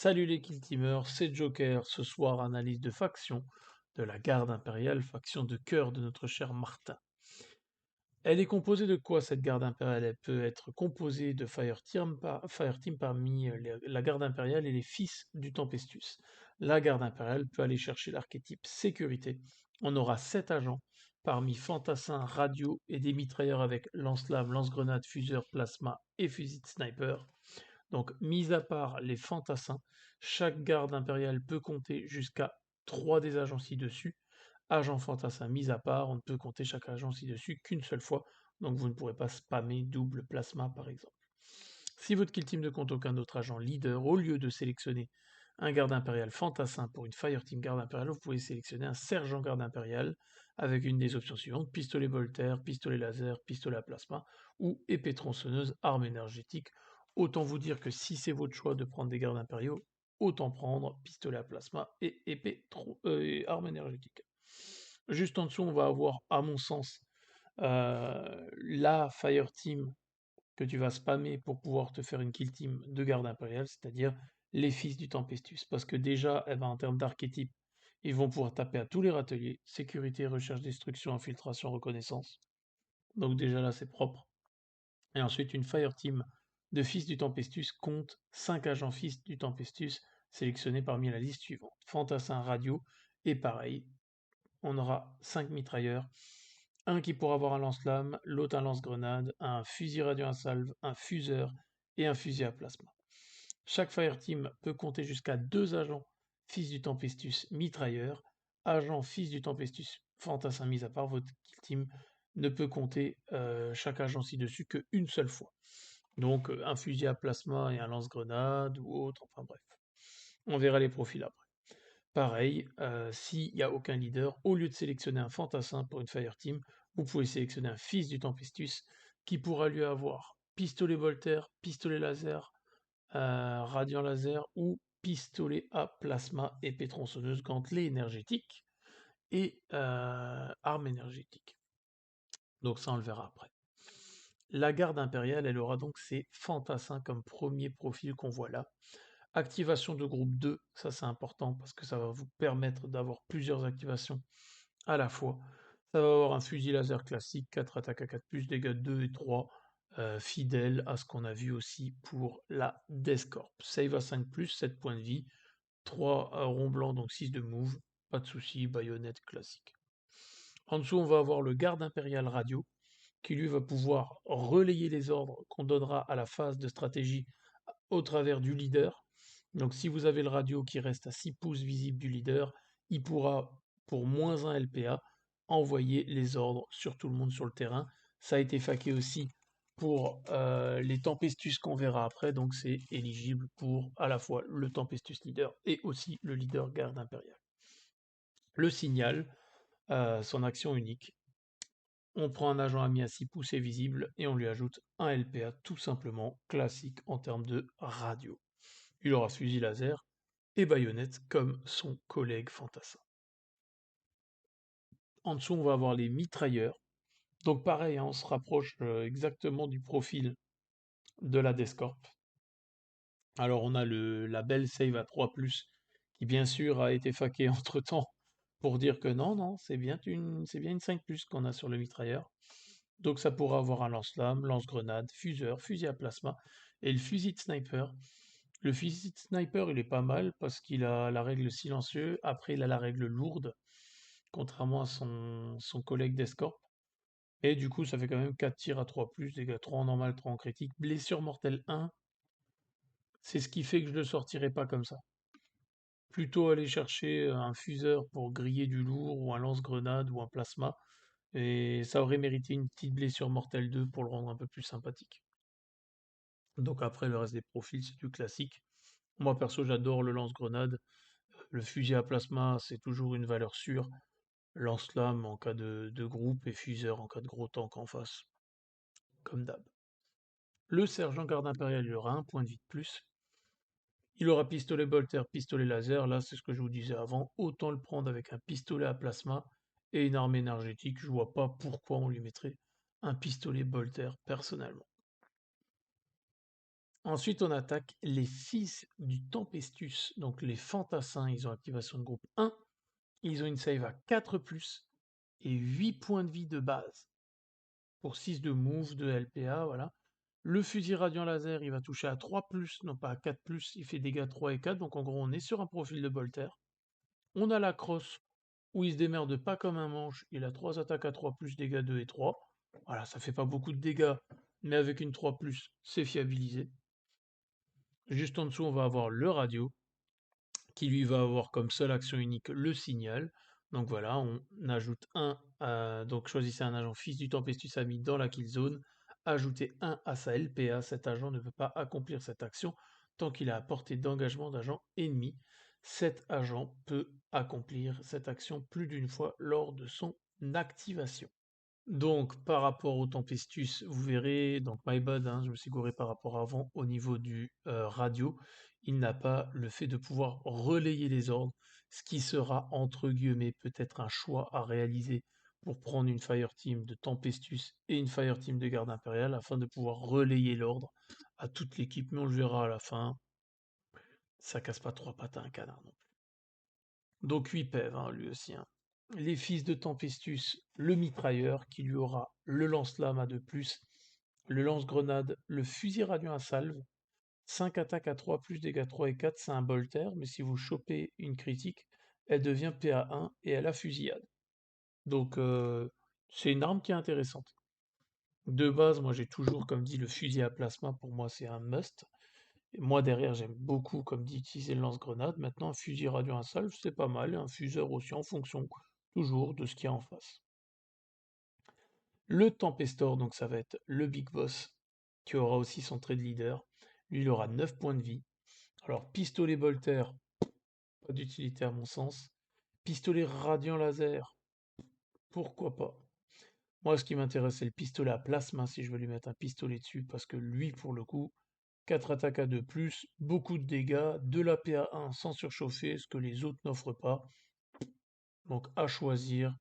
Salut les Killteamers, c'est Joker. Ce soir, analyse de faction de la garde impériale, faction de cœur de notre cher Martin. Elle est composée de quoi cette garde impériale? Elle peut être composée de Fireteam parmi la garde impériale et les fils du Tempestus. La garde impériale peut aller chercher l'archétype sécurité. On aura 7 agents parmi fantassins, radio et des mitrailleurs avec lance-flamme, lance-grenade, fuseur, plasma et fusil de sniper. Donc, mis à part les fantassins, chaque garde impériale peut compter jusqu'à 3 des agents ci-dessus. Agent fantassin mis à part, on ne peut compter chaque agent ci-dessus qu'une seule fois, donc vous ne pourrez pas spammer double plasma par exemple. Si votre kill team ne compte aucun autre agent leader, au lieu de sélectionner un garde impérial fantassin pour une fireteam garde impériale, vous pouvez sélectionner un sergent garde impérial avec une des options suivantes: pistolet Voltaire, pistolet laser, pistolet à plasma ou épée tronçonneuse, arme énergétique. Autant vous dire que si c'est votre choix de prendre des gardes impériaux, autant prendre pistolet à plasma et et arme énergétique. Juste en dessous, on va avoir, à mon sens, la fireteam que tu vas spammer pour pouvoir te faire une kill team de garde impériale, c'est-à-dire les fils du Tempestus. Parce que déjà, eh ben, en termes d'archétype, ils vont pouvoir taper à tous les râteliers: sécurité, recherche, destruction, infiltration, reconnaissance. Donc déjà là, c'est propre. Et ensuite, une fire team de fils du Tempestus compte 5 agents fils du Tempestus sélectionnés parmi la liste suivante: fantassin, radio, et pareil, on aura 5 mitrailleurs, un qui pourra avoir un lance-flamme, l'autre un lance-grenade, un fusil radio à salve, un fuseur et un fusil à plasma. Chaque fireteam peut compter jusqu'à 2 agents fils du Tempestus mitrailleurs. Agent fils du Tempestus fantassin mis à part, votre kill team ne peut compter chaque agent ci-dessus qu'une seule fois. Donc un fusil à plasma et un lance-grenade ou autre, enfin bref. On verra les profils après. Pareil, s'il n'y a aucun leader, au lieu de sélectionner un fantassin pour une fireteam, vous pouvez sélectionner un fils du Tempestus qui pourra lui avoir pistolet Voltaire, pistolet laser, radiant laser ou pistolet à plasma, épée tronçonneuse, gantelet énergétique et arme énergétique. Donc ça, on le verra après. La garde impériale, elle aura donc ses fantassins comme premier profil qu'on voit là. Activation de groupe 2, ça c'est important parce que ça va vous permettre d'avoir plusieurs activations à la fois. Ça va avoir un fusil laser classique, 4 attaques à 4+, dégâts 2 et 3, fidèle à ce qu'on a vu aussi pour la Deathcorp. Save à 5+, 7 points de vie, 3 ronds blancs, donc 6 de move, pas de souci, baïonnette classique. En dessous, on va avoir le garde impérial radio, qui lui va pouvoir relayer les ordres qu'on donnera à la phase de stratégie au travers du leader. Donc si vous avez le radio qui reste à 6 pouces visible du leader, il pourra, pour -1 LPA, envoyer les ordres sur tout le monde sur le terrain. Ça a été faqué aussi pour les Tempestus qu'on verra après, donc c'est éligible pour à la fois le Tempestus leader et aussi le leader garde impérial. Le signal, son action unique. On prend un agent ami à 6 pouces et visible et on lui ajoute un LPA tout simplement classique en termes de radio. Il aura fusil laser et baïonnette comme son collègue fantassin. En dessous, on va avoir les mitrailleurs. Donc pareil, hein, on se rapproche exactement du profil de la Deathcorp. Alors on a la belle save à 3+, qui bien sûr a été faquée entre-temps pour dire que non, c'est bien une 5+ qu'on a sur le mitrailleur. Donc ça pourra avoir un lance-flamme, lance-grenade, fuseur, fusil à plasma et le fusil de sniper. Le fusil de sniper, il est pas mal parce qu'il a la règle silencieux. Après, il a la règle lourde, contrairement à son collègue d'escorte. Et du coup, ça fait quand même 4 tirs à 3+, dégâts 3 en normal, 3 en critique. Blessure mortelle 1, c'est ce qui fait que je le sortirai pas comme ça. Plutôt aller chercher un fuseur pour griller du lourd, ou un lance-grenade, ou un plasma. Et ça aurait mérité une petite blessure mortelle 2 pour le rendre un peu plus sympathique. Donc après, le reste des profils, c'est du classique. Moi, perso, j'adore le lance-grenade. Le fusil à plasma, c'est toujours une valeur sûre. Lance-flamme en cas de groupe et fuseur en cas de gros tank en face, comme d'hab. Le sergent garde impérial, il aura un point de vie de plus. Il aura pistolet bolter, pistolet laser. Là, c'est ce que je vous disais avant. Autant le prendre avec un pistolet à plasma et une arme énergétique. Je vois pas pourquoi on lui mettrait un pistolet bolter personnellement. Ensuite, on attaque les fils du Tempestus, donc les fantassins, ils ont activation de groupe 1, ils ont une save à 4+, et 8 points de vie de base, pour 6 de move, de LPA, voilà. Le fusil radiant laser, il va toucher à 3+, non pas à 4+, il fait dégâts 3 et 4, donc en gros on est sur un profil de Bolter. On a la crosse, où il se démerde pas comme un manche, il a 3 attaques à 3+, dégâts 2 et 3. Voilà, ça fait pas beaucoup de dégâts, mais avec une 3+, c'est fiabilisé. Juste en dessous, on va avoir le radio, qui lui va avoir comme seule action unique le signal. Donc voilà, on ajoute donc choisissez un agent fils du Tempestus ami dans la kill zone, ajoutez 1 à sa LPA, cet agent ne peut pas accomplir cette action tant qu'il est à portée d'engagement d'agent ennemi. Cet agent peut accomplir cette action plus d'une fois lors de son activation. Donc, par rapport au Tempestus, vous verrez, donc my bad, hein, je me suis gouré par rapport à avant, au niveau du radio, il n'a pas le fait de pouvoir relayer les ordres, ce qui sera entre guillemets peut-être un choix à réaliser pour prendre une Fireteam de Tempestus et une Fireteam de Garde Impériale afin de pouvoir relayer l'ordre à toute l'équipe, mais on le verra à la fin, ça casse pas trois pattes à un canard non plus. Donc 8 PEV, hein, lui aussi, hein. Les fils de Tempestus, le mitrailleur, qui lui aura le lance-flamme à 2+, le lance-grenade, le fusil radiant à salve, 5 attaques à 3+, dégâts 3 et 4, c'est un bolter, mais si vous chopez une critique, elle devient PA1 et elle a fusillade. Donc c'est une arme qui est intéressante. De base, moi j'ai toujours, comme dit, le fusil à plasma, pour moi c'est un must. Et moi derrière, j'aime beaucoup, comme dit, utiliser le lance-grenade. Maintenant, un fusil radio à salve, c'est pas mal, et un fuseur aussi en fonction toujours de ce qu'il y a en face. Le Tempestor, donc ça va être le Big Boss, qui aura aussi son trait de leader. Lui, il aura 9 points de vie. Alors, pistolet bolter, pas d'utilité à mon sens. Pistolet radiant laser, pourquoi pas. Moi, ce qui m'intéresse, c'est le pistolet à plasma, si je veux lui mettre un pistolet dessus, parce que lui, pour le coup, 4 attaques à 2+, beaucoup de dégâts, de la PA1 sans surchauffer, ce que les autres n'offrent pas. Donc à choisir,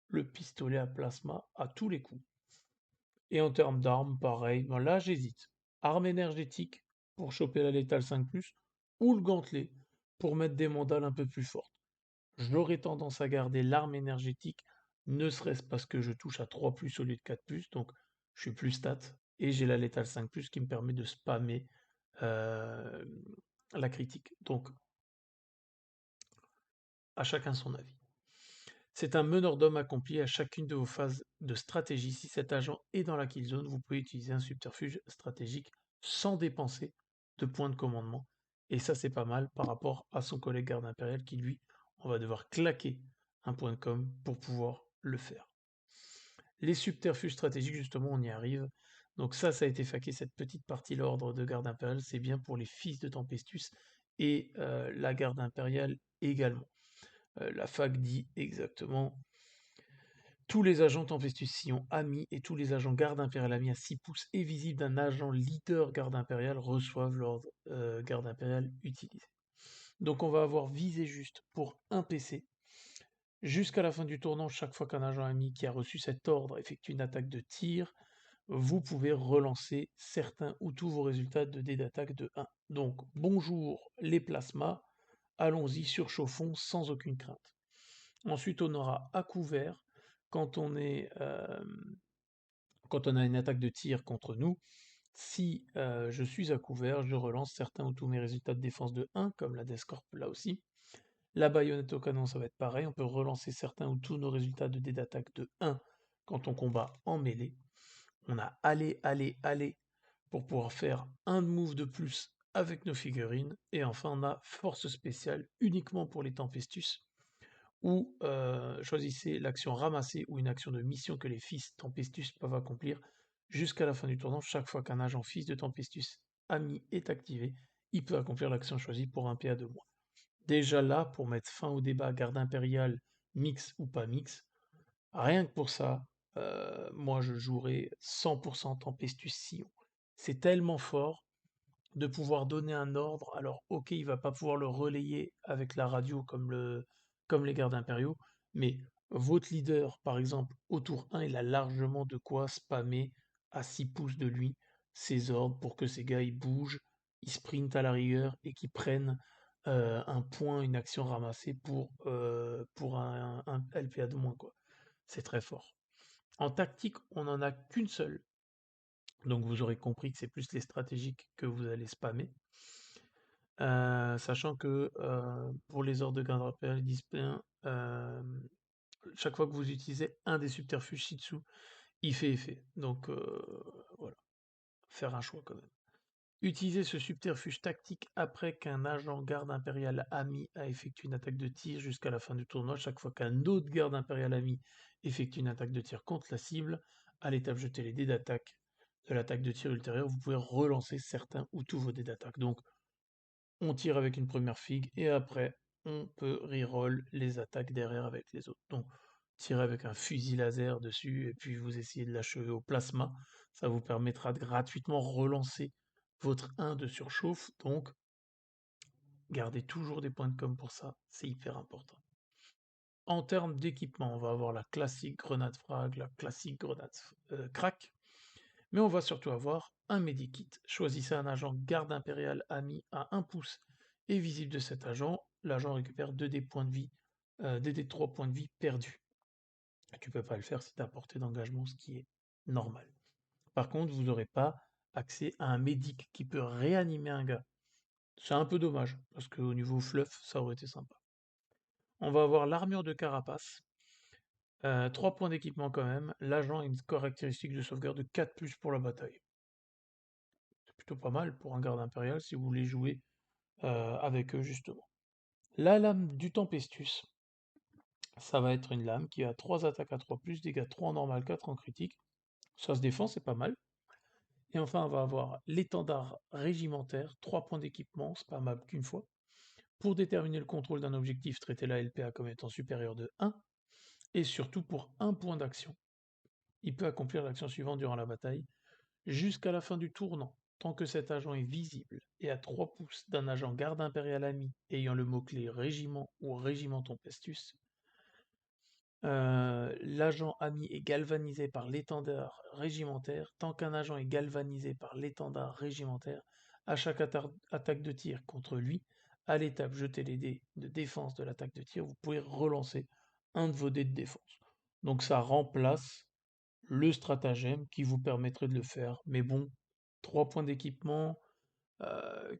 le pistolet à plasma à tous les coups. Et en termes d'armes, pareil, ben là j'hésite. Arme énergétique pour choper la létale 5+, ou le gantelet pour mettre des mandales un peu plus fortes. J'aurais tendance à garder l'arme énergétique, ne serait-ce parce que je touche à 3+ au lieu de 4+, donc je suis plus stat, et j'ai la létale 5+, qui me permet de spammer euh, la critique. Donc, à chacun son avis. C'est un meneur d'homme accompli à chacune de vos phases de stratégie. Si cet agent est dans la kill zone, vous pouvez utiliser un subterfuge stratégique sans dépenser de points de commandement. Et ça, c'est pas mal par rapport à son collègue garde impérial qui, lui, on va devoir claquer un point de com pour pouvoir le faire. Les subterfuges stratégiques, justement, on y arrive. Donc ça a été faqué, cette petite partie, l'ordre de garde impériale, c'est bien pour les fils de Tempestus et la garde impériale également. La fac dit exactement: tous les agents Tempestus Sillon amis et tous les agents garde impériale amis à 6 pouces et visibles d'un agent leader garde impériale reçoivent l'ordre garde impériale utilisé. Donc on va avoir visé juste pour un PC. Jusqu'à la fin du tournant, chaque fois qu'un agent ami qui a reçu cet ordre effectue une attaque de tir, vous pouvez relancer certains ou tous vos résultats de dés d'attaque de 1. Donc bonjour les plasmas, allons-y, surchauffons sans aucune crainte. Ensuite, on aura à couvert quand on est quand on a une attaque de tir contre nous. Si je suis à couvert, je relance certains ou tous mes résultats de défense de 1, comme la Death Corp là aussi. La baïonnette au canon, ça va être pareil, on peut relancer certains ou tous nos résultats de dés d'attaque de 1 quand on combat en mêlée. On a aller pour pouvoir faire un move de plus avec nos figurines. Et enfin, on a force spéciale uniquement pour les Tempestus, ou choisissez l'action ramasser ou une action de mission que les fils Tempestus peuvent accomplir jusqu'à la fin du tournant. Chaque fois qu'un agent fils de Tempestus ami est activé, il peut accomplir l'action choisie pour un PA de moins. Déjà là, pour mettre fin au débat garde impériale, mix ou pas mix, rien que pour ça, moi je jouerais 100% Tempestus Sillon. C'est tellement fort de pouvoir donner un ordre. Alors, ok, il va pas pouvoir le relayer avec la radio comme les gardes impériaux, mais votre leader, par exemple, au tour 1, il a largement de quoi spammer à 6 pouces de lui ses ordres pour que ces gars ils bougent, ils sprintent à la rigueur et qu'ils prennent un point, une action ramassée pour un LPA de moins, quoi. C'est très fort. En tactique, on n'en a qu'une seule. Donc vous aurez compris que c'est plus les stratégiques que vous allez spammer. Sachant que pour les ordres de garde rappel, ils disent bien, chaque fois que vous utilisez un des subterfuges ci-dessous, il fait effet. Donc voilà, faire un choix quand même. Utilisez ce subterfuge tactique après qu'un agent garde impérial ami a effectué une attaque de tir jusqu'à la fin du tournoi. Chaque fois qu'un autre garde impérial ami effectue une attaque de tir contre la cible, à l'étape jeter les dés d'attaque de l'attaque de tir ultérieure, vous pouvez relancer certains ou tous vos dés d'attaque. Donc on tire avec une première figue et après on peut reroll les attaques derrière avec les autres. Donc tirez avec un fusil laser dessus et puis vous essayez de l'achever au plasma. Ça vous permettra de gratuitement relancer votre 1 de surchauffe. Donc gardez toujours des points de com pour ça, c'est hyper important. En termes d'équipement, on va avoir la classique grenade frag, la classique grenade crack, mais on va surtout avoir un medikit. Choisissez un agent garde impérial ami à 1 pouce et visible de cet agent. L'agent récupère 2 des points de vie, 2 des 3 points de vie perdus. Tu peux pas le faire si tu as porté d'engagement, ce qui est normal. Par contre, vous n'aurez pas accès à un médic qui peut réanimer un gars. C'est un peu dommage, parce qu'au niveau fluff, ça aurait été sympa. On va avoir l'armure de carapace. 3 points d'équipement quand même. L'agent a une caractéristique de sauvegarde de 4+ pour la bataille. C'est plutôt pas mal pour un garde impérial si vous voulez jouer avec eux justement. La lame du Tempestus, ça va être une lame qui a 3 attaques à 3+, dégâts 3 en normal, 4 en critique. Ça se défend, c'est pas mal. Et enfin, on va avoir l'étendard régimentaire, 3 points d'équipement, spammable qu'une fois. Pour déterminer le contrôle d'un objectif, traitez la LPA comme étant supérieur de 1, et surtout pour 1 point d'action. Il peut accomplir l'action suivante durant la bataille, jusqu'à la fin du tournant, tant que cet agent est visible et à 3 pouces d'un agent garde impérial ami ayant le mot-clé régiment ou régiment Tempestus. L'agent ami est galvanisé par l'étendard régimentaire. Tant qu'un agent est galvanisé par l'étendard régimentaire, à chaque attaque de tir contre lui, à l'étape jeter les dés de défense de l'attaque de tir, vous pouvez relancer un de vos dés de défense. Donc ça remplace le stratagème qui vous permettrait de le faire. Mais bon, 3 points d'équipement,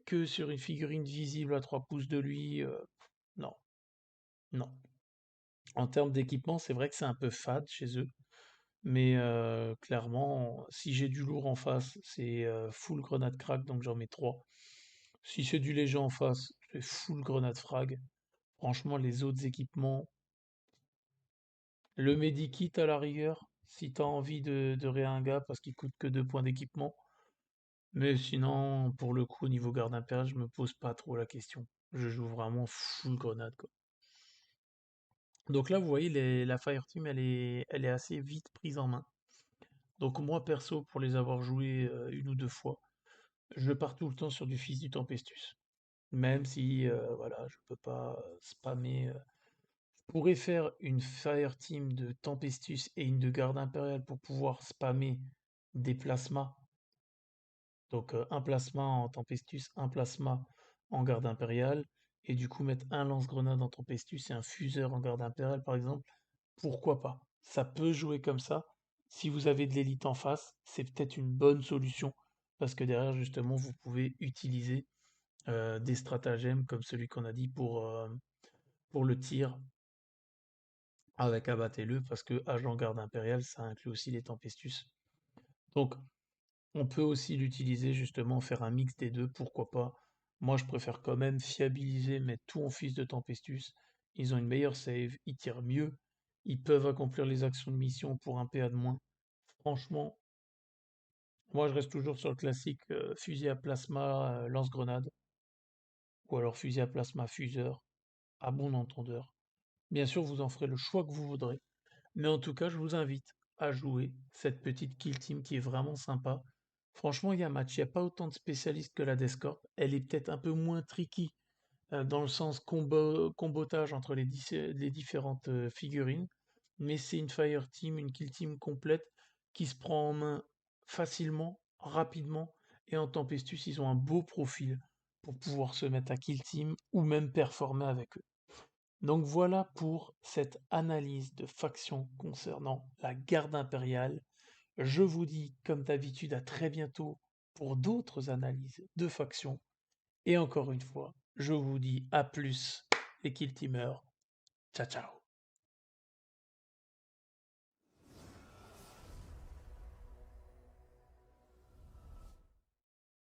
que sur une figurine visible à 3 pouces de lui, non, non. En termes d'équipement, c'est vrai que c'est un peu fade chez eux, mais clairement, si j'ai du lourd en face, c'est full grenade crack, donc j'en mets 3. Si c'est du léger en face, c'est full grenade frag. Franchement, les autres équipements, le medikit à la rigueur, si t'as envie de réa un gars parce qu'il coûte que 2 points d'équipement. Mais sinon, pour le coup, au niveau garde impérial, je me pose pas trop la question. Je joue vraiment full grenade, quoi. Donc là, vous voyez, la Fireteam, elle est assez vite prise en main. Donc moi, perso, pour les avoir joués une ou deux fois, je pars tout le temps sur du Fils du Tempestus. Même si, voilà, je peux pas spammer. Je pourrais faire une Fireteam de Tempestus et une de garde impériale pour pouvoir spammer des plasmas. Donc un plasma en Tempestus, un plasma en garde impériale, et du coup mettre un lance-grenade en Tempestus et un fuseur en garde impériale par exemple, pourquoi pas? Ça peut jouer comme ça. Si vous avez de l'élite en face, c'est peut-être une bonne solution, parce que derrière justement vous pouvez utiliser des stratagèmes comme celui qu'on a dit pour le tir avec abattez-le, parce que agent garde impériale, ça inclut aussi les Tempestus. Donc on peut aussi l'utiliser justement, faire un mix des deux, pourquoi pas. Moi, je préfère quand même fiabiliser, mettre tout en fils de Tempestus. Ils ont une meilleure save, ils tirent mieux, ils peuvent accomplir les actions de mission pour un PA de moins. Franchement, moi je reste toujours sur le classique fusil à plasma, lance-grenade, ou alors fusil à plasma fuseur, à bon entendeur. Bien sûr, vous en ferez le choix que vous voudrez. Mais en tout cas, je vous invite à jouer cette petite kill team qui est vraiment sympa. Franchement, il y a un match, il n'y a pas autant de spécialistes que la Descorp. Elle est peut-être un peu moins tricky dans le sens combotage entre les différentes figurines. Mais c'est une fire team, une kill team complète qui se prend en main facilement rapidement, et en Tempestus, ils ont un beau profil pour pouvoir se mettre à kill team ou même performer avec eux. Donc voilà pour cette analyse de faction concernant la garde impériale. Je vous dis, comme d'habitude, à très bientôt pour d'autres analyses de factions. Et encore une fois, je vous dis à plus, les kill teamers. Ciao ciao.